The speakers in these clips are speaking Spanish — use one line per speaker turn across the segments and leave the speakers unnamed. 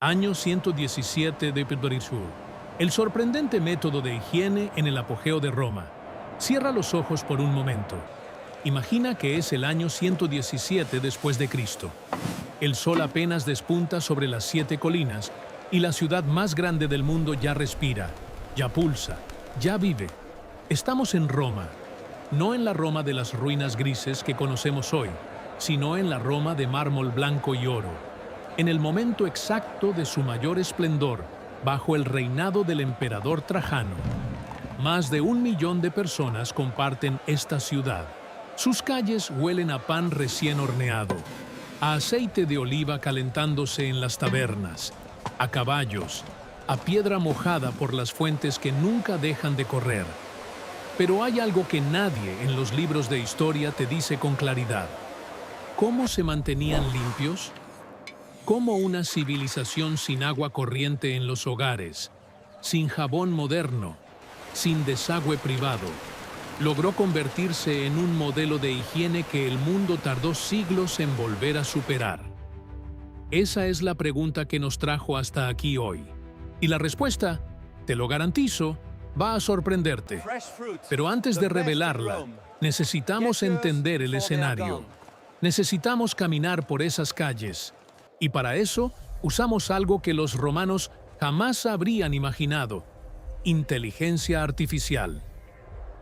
Año 117 de Pedrorizur. El sorprendente método de higiene en el apogeo de Roma. Cierra los ojos por un momento. Imagina que es el año 117 después de Cristo. El sol apenas despunta sobre las 7 colinas y la ciudad más grande del mundo ya respira, ya pulsa, ya vive. Estamos en Roma, no en la Roma de las ruinas grises que conocemos hoy, sino en la Roma de mármol blanco y oro. En el momento exacto de su mayor esplendor, bajo el reinado del emperador Trajano. Más de 1 millón de personas comparten esta ciudad. Sus calles huelen a pan recién horneado, a aceite de oliva calentándose en las tabernas, a caballos, a piedra mojada por las fuentes que nunca dejan de correr. Pero hay algo que nadie en los libros de historia te dice con claridad. ¿Cómo se mantenían limpios? ¿Cómo una civilización sin agua corriente en los hogares, sin jabón moderno, sin desagüe privado, logró convertirse en un modelo de higiene que el mundo tardó siglos en volver a superar? Esa es la pregunta que nos trajo hasta aquí hoy. Y la respuesta, te lo garantizo, va a sorprenderte. Pero antes de revelarla, necesitamos entender el escenario. Necesitamos caminar por esas calles. Y para eso, usamos algo que los romanos jamás habrían imaginado: inteligencia artificial.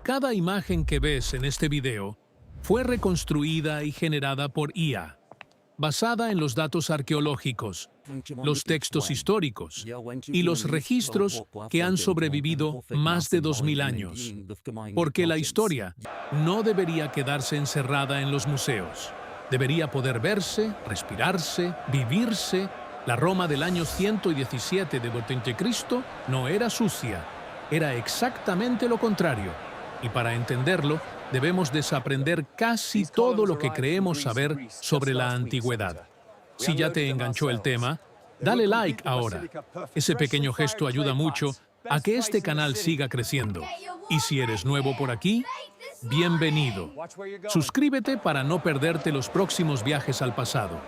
Cada imagen que ves en este video fue reconstruida y generada por IA, basada en los datos arqueológicos, los textos históricos y los registros que han sobrevivido más de 2000 años. Porque la historia no debería quedarse encerrada en los museos. Debería poder verse, respirarse, vivirse. La Roma del año 117 de Cristo no era sucia, era exactamente lo contrario. Y para entenderlo, debemos desaprender casi todo lo que creemos saber sobre la antigüedad. Si ya te enganchó el tema, dale like ahora. Ese pequeño gesto ayuda mucho a que este canal siga creciendo. Y si eres nuevo por aquí, bienvenido. Suscríbete para no perderte los próximos viajes al pasado.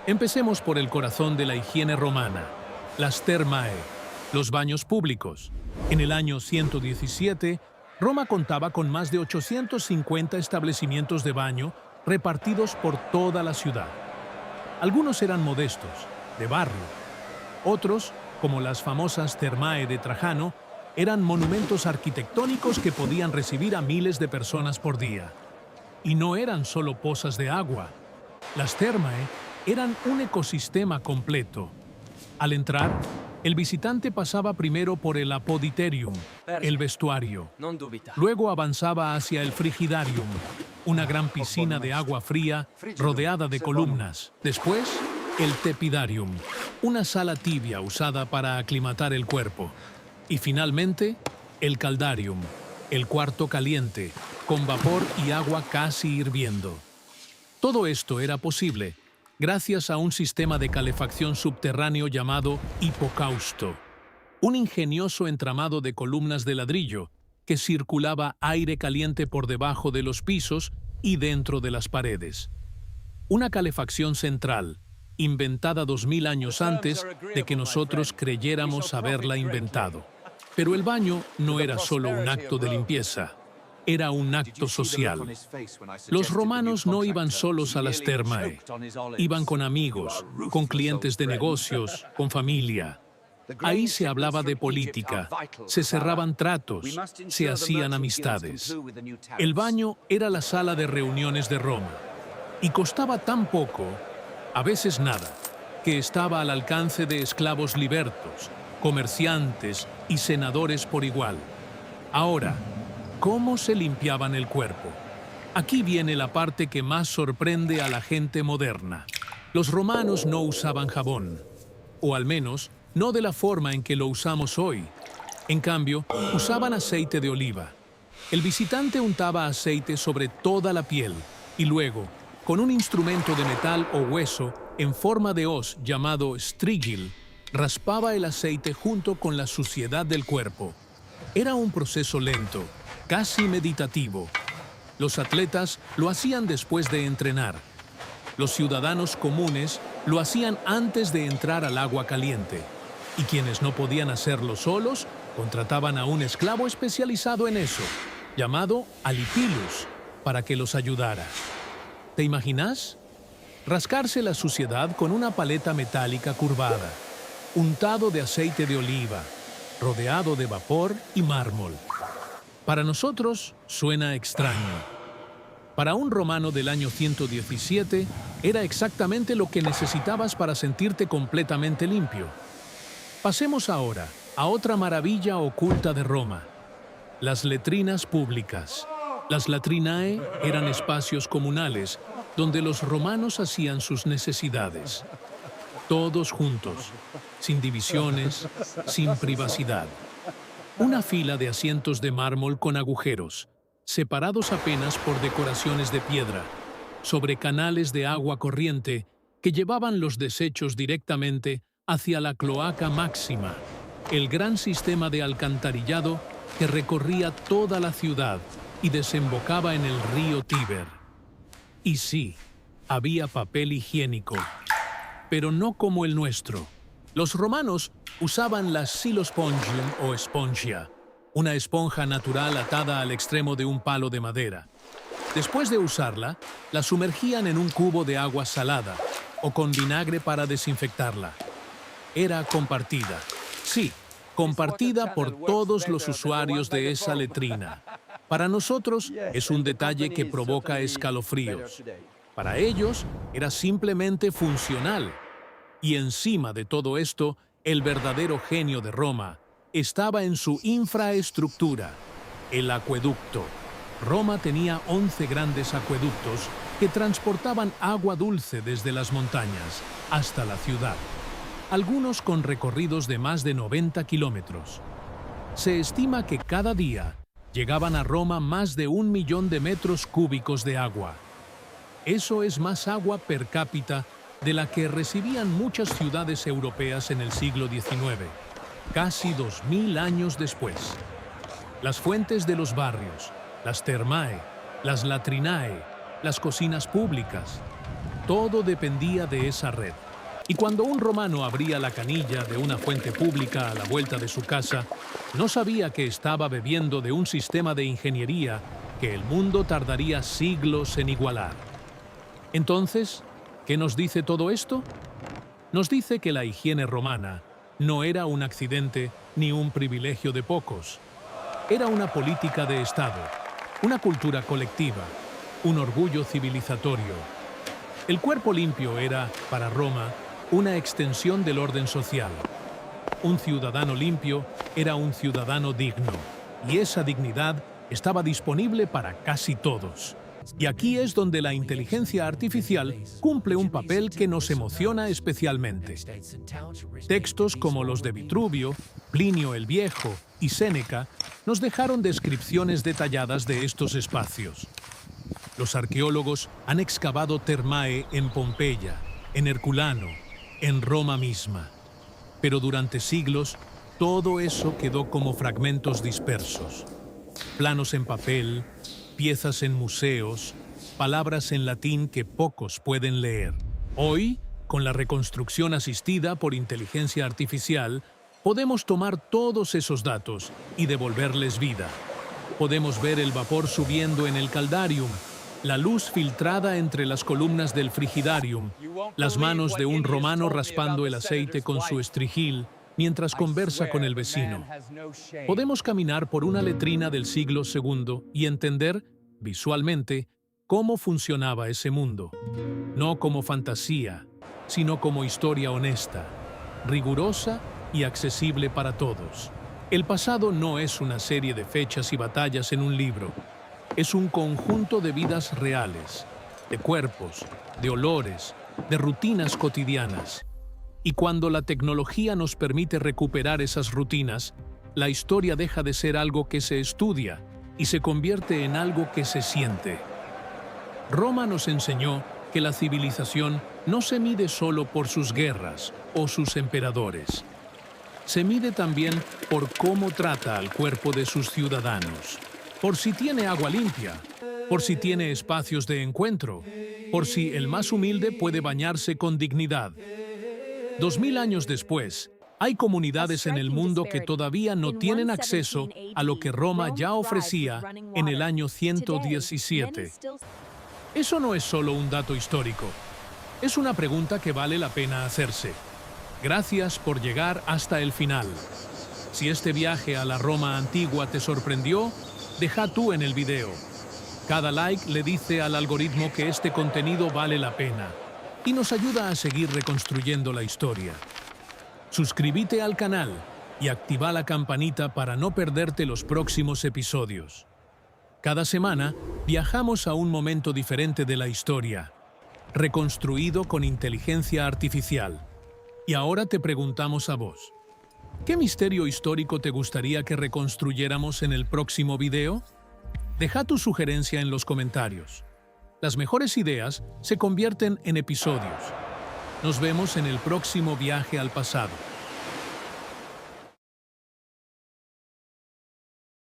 Empecemos por el corazón de la higiene romana, las termae, los baños públicos. En el año 117, Roma contaba con más de 850 establecimientos de baño repartidos por toda la ciudad. Algunos eran modestos, de barrio. Otros, como las famosas termae de Trajano, eran monumentos arquitectónicos que podían recibir a miles de personas por día. Y no eran solo pozas de agua. Las termae eran un ecosistema completo. Al entrar, el visitante pasaba primero por el apoditerium, el vestuario. Luego avanzaba hacia el frigidarium, una gran piscina de agua fría rodeada de columnas. Después, el tepidarium, una sala tibia usada para aclimatar el cuerpo. Y finalmente, el caldarium, el cuarto caliente, con vapor y agua casi hirviendo. Todo esto era posible gracias a un sistema de calefacción subterráneo llamado hipocausto, un ingenioso entramado de columnas de ladrillo que circulaba aire caliente por debajo de los pisos y dentro de las paredes. Una calefacción central, inventada 2000 años antes de que nosotros creyéramos haberla inventado. Pero el baño no era solo un acto de limpieza, era un acto social. Los romanos no iban solos a las termae, iban con amigos, con clientes de negocios, con familia. Ahí se hablaba de política, se cerraban tratos, se hacían amistades. El baño era la sala de reuniones de Roma, y costaba tan poco, a veces nada, que estaba al alcance de esclavos libertos, comerciantes y senadores por igual. Ahora, ¿cómo se limpiaban el cuerpo? Aquí viene la parte que más sorprende a la gente moderna. Los romanos no usaban jabón, o al menos no de la forma en que lo usamos hoy. En cambio, usaban aceite de oliva. El visitante untaba aceite sobre toda la piel y luego, con un instrumento de metal o hueso en forma de hoz llamado strigil, raspaba el aceite junto con la suciedad del cuerpo. Era un proceso lento, casi meditativo. Los atletas lo hacían después de entrenar. Los ciudadanos comunes Lo hacían antes de entrar al agua caliente, y quienes no podían hacerlo solos, contrataban a un esclavo especializado en eso, llamado Alipilus, para que los ayudara. ¿Te imaginas? Rascarse la suciedad con una paleta metálica curvada, untado de aceite de oliva, rodeado de vapor y mármol. Para nosotros suena extraño. Para un romano del año 117, era exactamente lo que necesitabas para sentirte completamente limpio. Pasemos ahora a otra maravilla oculta de Roma: las letrinas públicas. Las latrinae eran espacios comunales donde los romanos hacían sus necesidades. Todos juntos, sin divisiones, sin privacidad. Una fila de asientos de mármol con agujeros, separados apenas por decoraciones de piedra, sobre canales de agua corriente que llevaban los desechos directamente hacia la cloaca máxima, el gran sistema de alcantarillado que recorría toda la ciudad y desembocaba en el río Tíber. Y sí, había papel higiénico, pero no como el nuestro. Los romanos usaban la silospongium o espongia, una esponja natural atada al extremo de un palo de madera. Después de usarla, la sumergían en un cubo de agua salada o con vinagre para desinfectarla. Era compartida. Sí, compartida por todos los usuarios de esa letrina. Para nosotros es un detalle que provoca escalofríos. Para ellos era simplemente funcional. Y encima de todo esto, el verdadero genio de Roma estaba en su infraestructura, el acueducto. Roma tenía 11 grandes acueductos que transportaban agua dulce desde las montañas hasta la ciudad, algunos con recorridos de más de 90 kilómetros. Se estima que cada día llegaban a Roma más de 1 millón de metros cúbicos de agua. Eso es más agua per cápita de la que recibían muchas ciudades europeas en el siglo XIX, casi 2000 años después. Las fuentes de los barrios, las termae, las latrinae, las cocinas públicas, todo dependía de esa red. Y cuando un romano abría la canilla de una fuente pública a la vuelta de su casa, no sabía que estaba bebiendo de un sistema de ingeniería que el mundo tardaría siglos en igualar. Entonces, ¿qué nos dice todo esto? Nos dice que la higiene romana no era un accidente ni un privilegio de pocos. Era una política de Estado, una cultura colectiva, un orgullo civilizatorio. El cuerpo limpio era, para Roma, una extensión del orden social. Un ciudadano limpio era un ciudadano digno, y esa dignidad estaba disponible para casi todos. Y aquí es donde la inteligencia artificial cumple un papel que nos emociona especialmente. Textos como los de Vitruvio, Plinio el Viejo y Séneca nos dejaron descripciones detalladas de estos espacios. Los arqueólogos han excavado termae en Pompeya, en Herculano, en Roma misma. Pero durante siglos, todo eso quedó como fragmentos dispersos. Planos en papel, piezas en museos, palabras en latín que pocos pueden leer. Hoy, con la reconstrucción asistida por inteligencia artificial, podemos tomar todos esos datos y devolverles vida. Podemos ver el vapor subiendo en el caldarium, la luz filtrada entre las columnas del frigidarium, las manos de un romano raspando el aceite con su estrigil mientras conversa con el vecino. Podemos caminar por una letrina del siglo II y entender, visualmente, cómo funcionaba ese mundo. No como fantasía, sino como historia honesta, rigurosa y accesible para todos. El pasado no es una serie de fechas y batallas en un libro. Es un conjunto de vidas reales, de cuerpos, de olores, de rutinas cotidianas. Y cuando la tecnología nos permite recuperar esas rutinas, la historia deja de ser algo que se estudia y se convierte en algo que se siente. Roma nos enseñó que la civilización no se mide solo por sus guerras o sus emperadores. Se mide también por cómo trata al cuerpo de sus ciudadanos, por si tiene agua limpia, por si tiene espacios de encuentro, por si el más humilde puede bañarse con dignidad. 2000 años después, hay comunidades en el mundo que todavía no tienen acceso a lo que Roma ya ofrecía en el año 117. Eso no es solo un dato histórico, es una pregunta que vale la pena hacerse. Gracias por llegar hasta el final. Si este viaje a la Roma antigua te sorprendió, deja tú en el video. Cada like le dice al algoritmo que este contenido vale la pena y nos ayuda a seguir reconstruyendo la historia. Suscríbete al canal y activa la campanita para no perderte los próximos episodios. Cada semana viajamos a un momento diferente de la historia, reconstruido con inteligencia artificial. Y ahora te preguntamos a vos, ¿qué misterio histórico te gustaría que reconstruyéramos en el próximo video? Deja tu sugerencia en los comentarios. Las mejores ideas se convierten en episodios. Nos vemos en el próximo viaje al pasado.